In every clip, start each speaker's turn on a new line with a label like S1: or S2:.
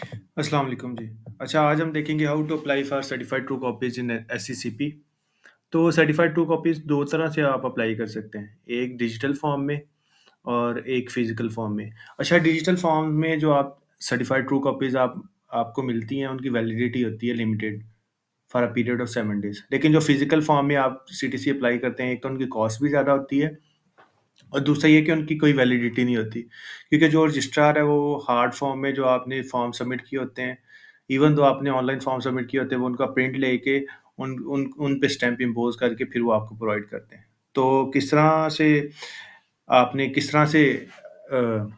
S1: अस्सलाम वालेकुम जी। अच्छा, आज हम देखेंगे how to apply for certified true copies in SCCP. तो सर्टिफाइड ट्रू कॉपीज़ 2 तरह से आप अप्लाई कर सकते हैं, एक डिजिटल फॉर्म में और एक फिज़िकल फॉर्म में। अच्छा, डिजिटल फॉर्म में जो आप सर्टिफाइड ट्रू कॉपीज़ आपको मिलती हैं, उनकी वैलिडिटी होती है limited for a period of 7 days. लेकिन जो फिज़िकल फॉर्म में आप सीटीसी अप्लाई करते हैं, एक तो उनकी कॉस्ट भी ज़्यादा होती है और दूसरा ये कि उनकी कोई वैलिडिटी नहीं होती। क्योंकि जो रजिस्ट्रार है वो हार्ड फॉर्म में जो आपने फॉर्म सबमिट किए होते हैं, इवन दो आपने ऑनलाइन फॉर्म सबमिट किए होते हैं, वो उनका प्रिंट लेके उन पे स्टैम्प इम्पोज़ करके फिर वो आपको प्रोवाइड करते हैं। तो किस तरह से अ,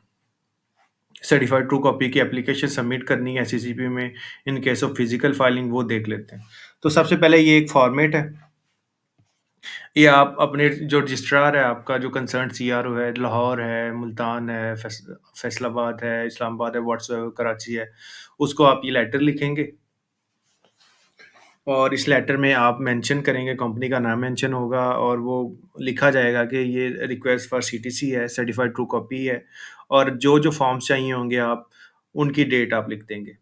S1: सर्टिफाइड ट्रू कॉपी की एप्लीकेशन सबमिट करनी है एससीसीपी में in case of physical filing वो देख लेते हैं। तो सबसे पहले ये एक फॉर्मेट है। ये आप अपने जो रजिस्ट्रार है आपका जो कंसर्न्ड सीआरओ है, लाहौर है, मुल्तान है, फैसलाबाद है, इस्लामाबाद है, व्हाट्सएवर कराची है, उसको आप ये लेटर लिखेंगे और इस लेटर में आप मेंशन करेंगे, कंपनी का नाम मेंशन होगा और वो लिखा जाएगा कि ये रिक्वेस्ट फॉर सीटीसी है, सर्टिफाइड ट्रू कॉपी है और जो-जो फॉर्म्स चाहिए होंगे उनकी डेट आप लिख देंगे।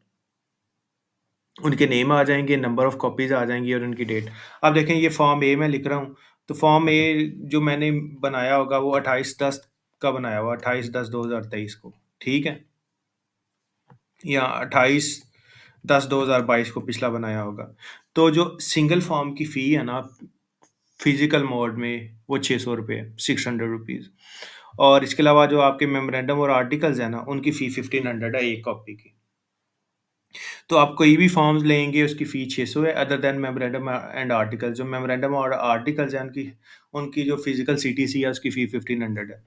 S1: उनके नेम आ जाएँगे, नंबर ऑफ कॉपीज़ आ जाएँगी और उनकी डेट। अब देखें ये फॉर्म ए मैं लिख रहा हूँ, तो फॉर्म ए जो मैंने बनाया होगा वो 28/10 का बनाया हुआ, 28/10/2023 को, ठीक है? या 28/10/2022 को पिछला बनाया होगा। तो जो सिंगल फॉर्म की फ़ी है ना, फिज़िकल मोड में वो ₹600 है, ₹600 और इसके अलावा जो आपके मेमोरेंडम और आर्टिकल्स हैं ना, उनकी फ़ी 1500 है एक कॉपी की। तो आप कोई भी फॉर्म्स लेंगे उसकी फ़ी 600 है other than memorandum and articles. जो मेमोरेंडम और आर्टिकल्स हैं उनकी उनकी जो फिज़िकल सीटीसी है उसकी फ़ी 1500 है।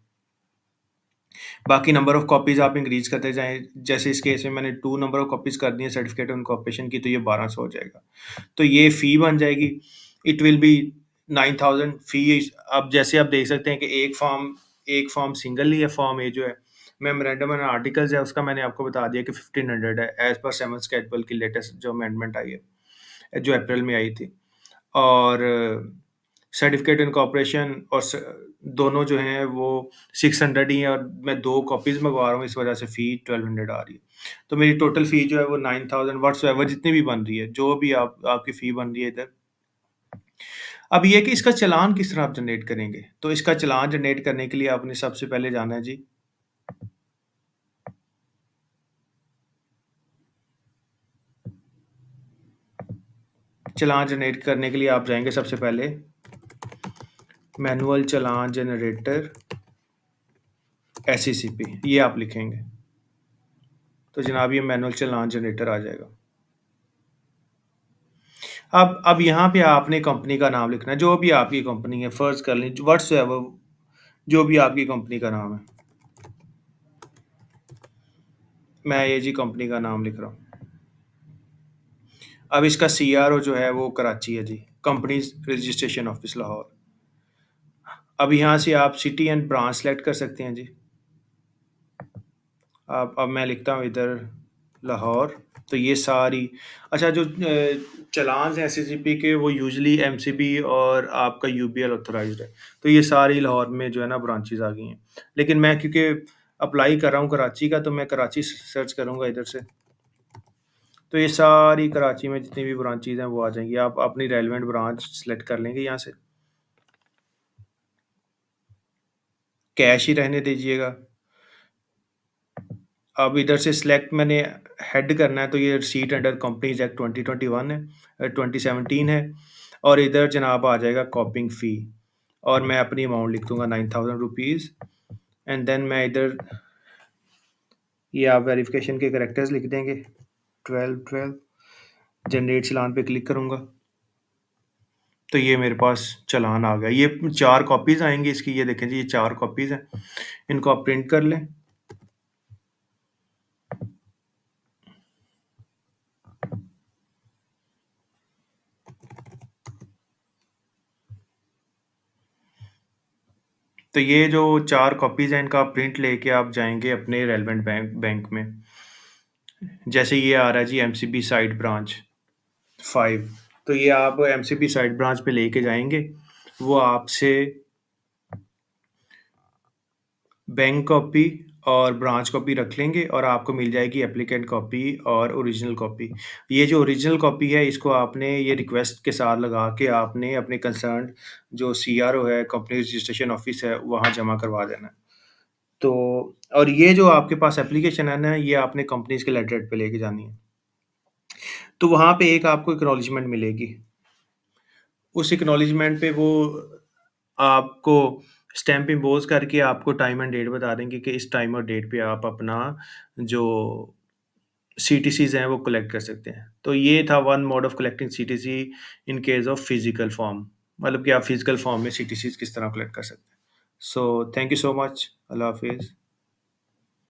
S1: बाकी नंबर ऑफ कॉपीज़ आप इंक्रीज़ करते जाएँ, जैसे इस केस में मैंने 2 नंबर ऑफ कॉपीज़ कर दी है सर्टिफिकेट ऑन इनकॉर्पोरेशन की तो ये 1200 हो जाएगा। तो ये फ़ी बन जाएगी, इट विल बी 9000 फ़ी। अब जैसे आप देख सकते हैं कि एक फॉर्म सिंगल ही है, फॉर्म ए जो है, मेमोरेंडम एंड आर्टिकल्स है उसका मैंने आपको बता दिया कि 1500 है एज़ पर 7th स्केड्यूल की लेटेस्ट जो अमेंडमेंट आई है, जो अप्रैल में आई थी। और सर्टिफिकेट इनकॉर्पोरेशन और दोनों जो हैं वो 600 ही है और मैं 2 कॉपीज़ मँगवा रहा हूँ, इस वजह से फ़ी 1200 आ रही है। तो मेरी टोटल फ़ी जो है वो 9000 व्हाट्सएवर जितनी भी बन रही है, जो भी आपकी फ़ी बन रही है इधर। अब ये है कि इसका चालान किस तरह आप जनरेट करेंगे? तो इसका चालान जनरेट करने के लिए आपने सबसे पहले जाना है जी, चालान जनरेट करने के लिए आप जाएँगे सबसे पहले मैनुअल चालान जनरेटर एससीसीपी ये आप लिखेंगे। तो जनाब ये मैनुअल चालान जनरेटर आ जाएगा। अब यहाँ पे आपने कंपनी का नाम लिखना है, जो भी आपकी कंपनी है, फ़र्ज़ कर लें व्हाट्सएवर जो भी आपकी कंपनी का नाम है। मैं ये जी कंपनी का नाम लिख रहा हूँ। अब इसका सीआरओ जो है वो कराची है जी, कंपनीज़ रजिस्ट्रेशन ऑफ़िस लाहौर। अब यहाँ से आप सिटी एंड ब्रांच सेलेक्ट कर सकते हैं जी। अब मैं लिखता हूँ इधर लाहौर, तो ये सारी अच्छा जो चालान्स हैं एससीसीपी के वो यूजुअली एमसीबी और आपका यूबीएल ऑथराइज़्ड है। तो ये सारी लाहौर में जो है ना ब्रांचेज़ आ गई हैं। लेकिन मैं क्योंकि अप्लाई कर रहा हूँ कराची का तो मैं कराची सर्च करूँगा इधर से। तो ये सारी कराची में जितनी भी ब्रांचेज़ हैं वो आ जाएँगी। आप अपनी रेलेवेंट ब्रांच सेलेक्ट कर लेंगे यहाँ से। कैश ही रहने दीजिएगा। अब इधर से सिलेक्ट मैंने हेड करना है तो ये रिसीट अंडर कंपनीज़ एक्ट 2021 है 2017 है और इधर जनाब आ जाएगा कॉपिंग फ़ी और मैं अपनी अमाउंट लिख दूँगा ₹9000 एंड देन मैं इधर ये आप वेरिफ़िकेशन के कैरेक्टर्स लिख देंगे 12 जनरेट चालान पे क्लिक करूँगा। तो ये मेरे पास चालान आ गया। ये 4 कॉपीज़ आएँगी इसकी, ये देखें जी ये 4 कॉपीज़ हैं। इनको आप प्रिंट कर लें। तो ये जो 4 कॉपीज़ हैं इनका आप प्रिंट लेके आप जाएँगे अपने रेलेवेंट बैंक में। जैसे ये आ रहा है जी एमसीबी साइट ब्रांच 5 तो ये आप एमसीबी साइट ब्रांच पे लेके जाएँगे। वो आपसे बैंक कॉपी और ब्रांच कॉपी रख लेंगे और आपको मिल जाएगी एप्लीकेंट कॉपी और ओरिजिनल कॉपी। ये जो ओरिजिनल कॉपी है इसको आपने ये रिक्वेस्ट के साथ लगा के आपने अपने कंसर्न्ड जो सीआरओ है, कंपनी रजिस्ट्रेशन ऑफिस है, वहाँ जमा करवा देना है। तो और ये जो आपके पास एप्लीकेशन है ना, ये आपने कंपनीज़ के लेटरहेड पे लेके जानी है। तो वहाँ पे एक आपको एक्नॉलेजमेंट मिलेगी। उस एक्नॉलेजमेंट पे वो आपको स्टैम्प इम्पोज़ करके आपको टाइम एंड डेट बता देंगे कि इस टाइम और डेट पे आप अपना जो सीटीसीज़ हैं वो कलेक्ट कर सकते हैं। तो ये था one mod of collecting CTC in case of physical form, मतलब कि आप फिज़िकल फॉर्म में सीटीसीज़ किस तरह कलेक्ट कर सकते हैं। So thank you so much. अल्लाह हाफ़िज़।